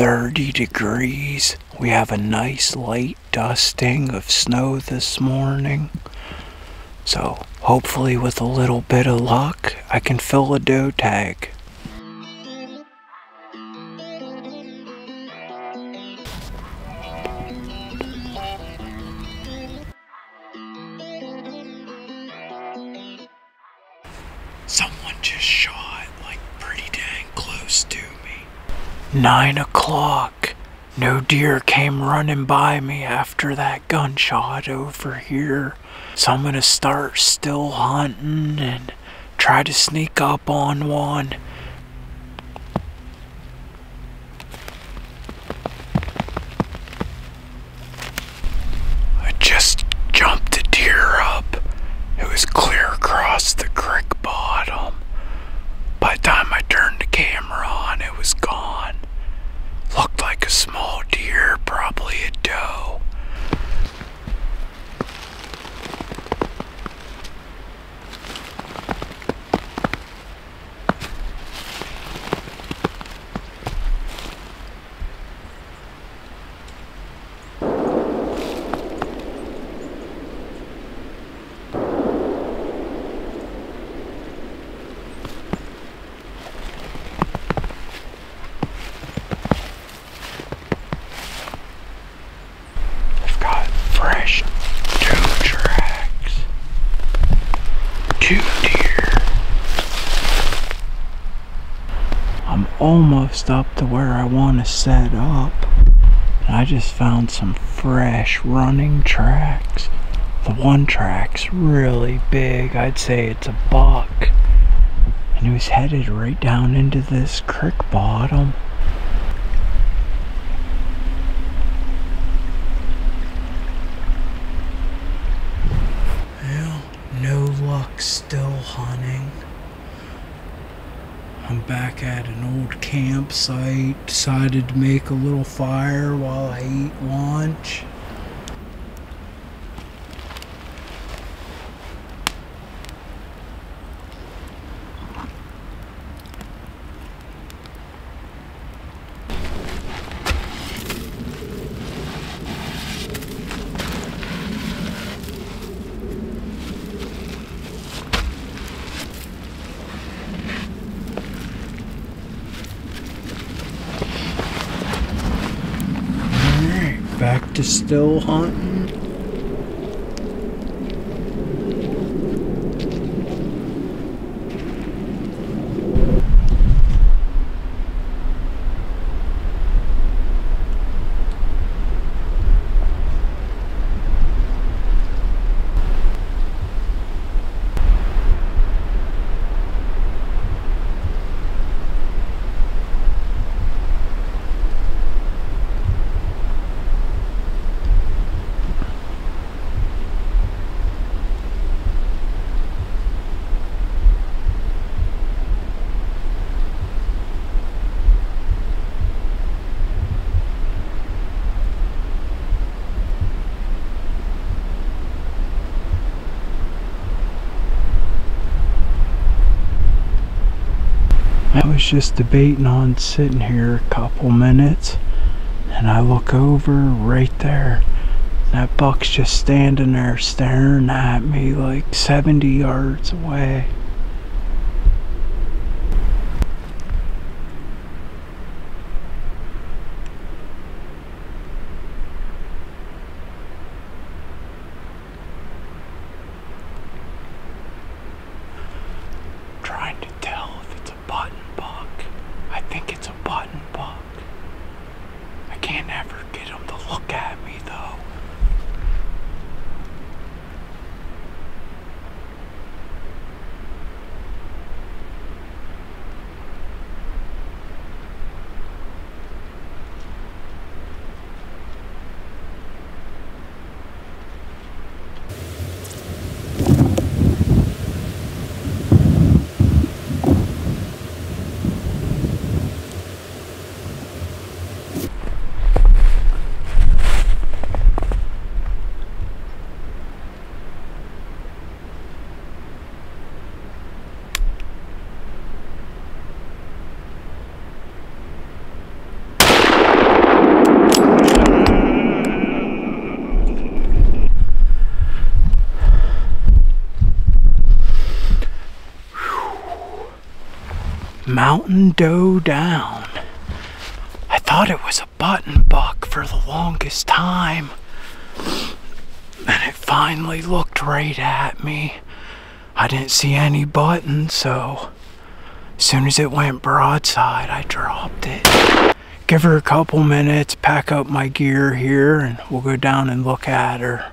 30 degrees. We have a nice light dusting of snow this morning. So hopefully with a little bit of luck, I can fill a doe tag. Someone just shot like pretty dang close to me. 9 o'clock. No deer came running by me after that gunshot over here. So I'm gonna start still hunting and try to sneak up on one. I just jumped a deer up. It was clear across the creek bottom. By the time I turned the camera on, it was gone. Looked like a small deer, probably a doe. Fresh doe tracks. 2 deer. I'm almost up to where I want to set up. I just found some fresh running tracks. The one track's really big. I'd say it's a buck. And he was headed right down into this creek bottom. No luck still hunting. I'm back at an old campsite. Decided to make a little fire while I eat lunch. Back to still hunting. I was just debating on sitting here a couple minutes, and I look over right there. That buck's just standing there staring at me like 70 yards away. Trying to tell if it's a button buck. I think it's a button buck. I can't ever get him to look at me though. mountain doe down. I thought it was a button buck for the longest time. And it finally looked right at me. I didn't see any buttons, so as soon as it went broadside, I dropped it. Give her a couple minutes, pack up my gear here, and we'll go down and look at her.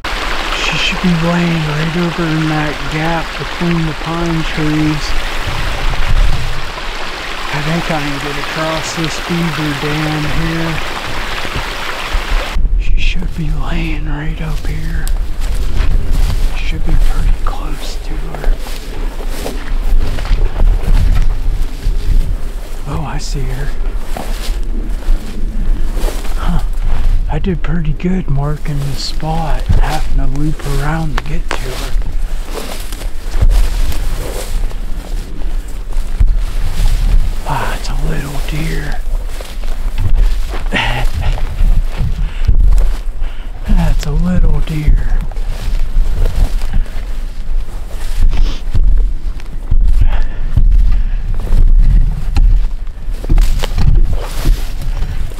She should be laying right over in that gap between the pine trees. I think I can get across this beaver dam here. She should be laying right up here. Should be pretty close to her. Oh, I see her. Huh. I did pretty good marking the spot, having to loop around to get to her. Ah, it's a little deer. That's a little deer.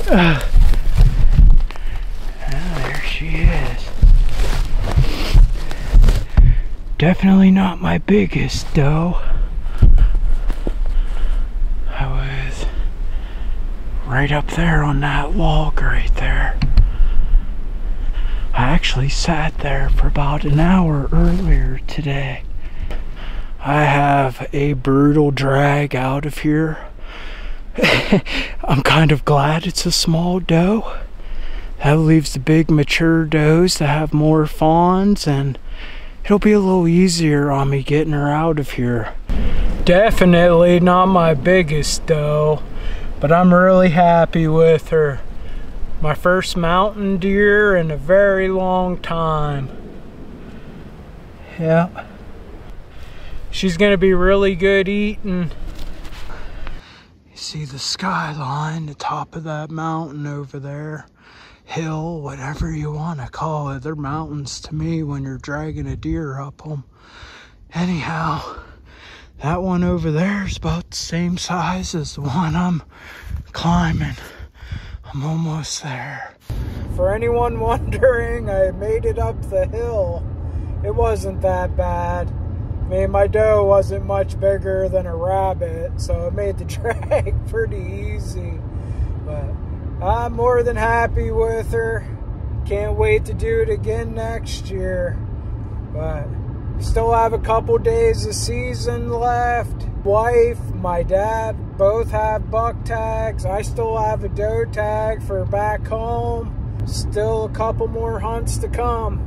There she is. Definitely not my biggest doe. I was right up there on that log right there. I actually sat there for about an hour earlier today. I have a brutal drag out of here. I'm kind of glad it's a small doe. That leaves the big mature does to have more fawns, and it'll be a little easier on me getting her out of here. Definitely not my biggest doe, but I'm really happy with her. My first mountain deer in a very long time. Yeah. She's gonna be really good eating. See the skyline, the top of that mountain over there, hill, whatever you want to call it. They're mountains to me when you're dragging a deer up them. Anyhow, that one over there is about the same size as the one I'm climbing. I'm almost there. For anyone wondering, I made it up the hill. It wasn't that bad. I mean, my doe wasn't much bigger than a rabbit, so it made the drag pretty easy. But I'm more than happy with her. Can't wait to do it again next year. But still have a couple days of season left. Wife, my dad both have buck tags. I still have a doe tag for back home. Still a couple more hunts to come.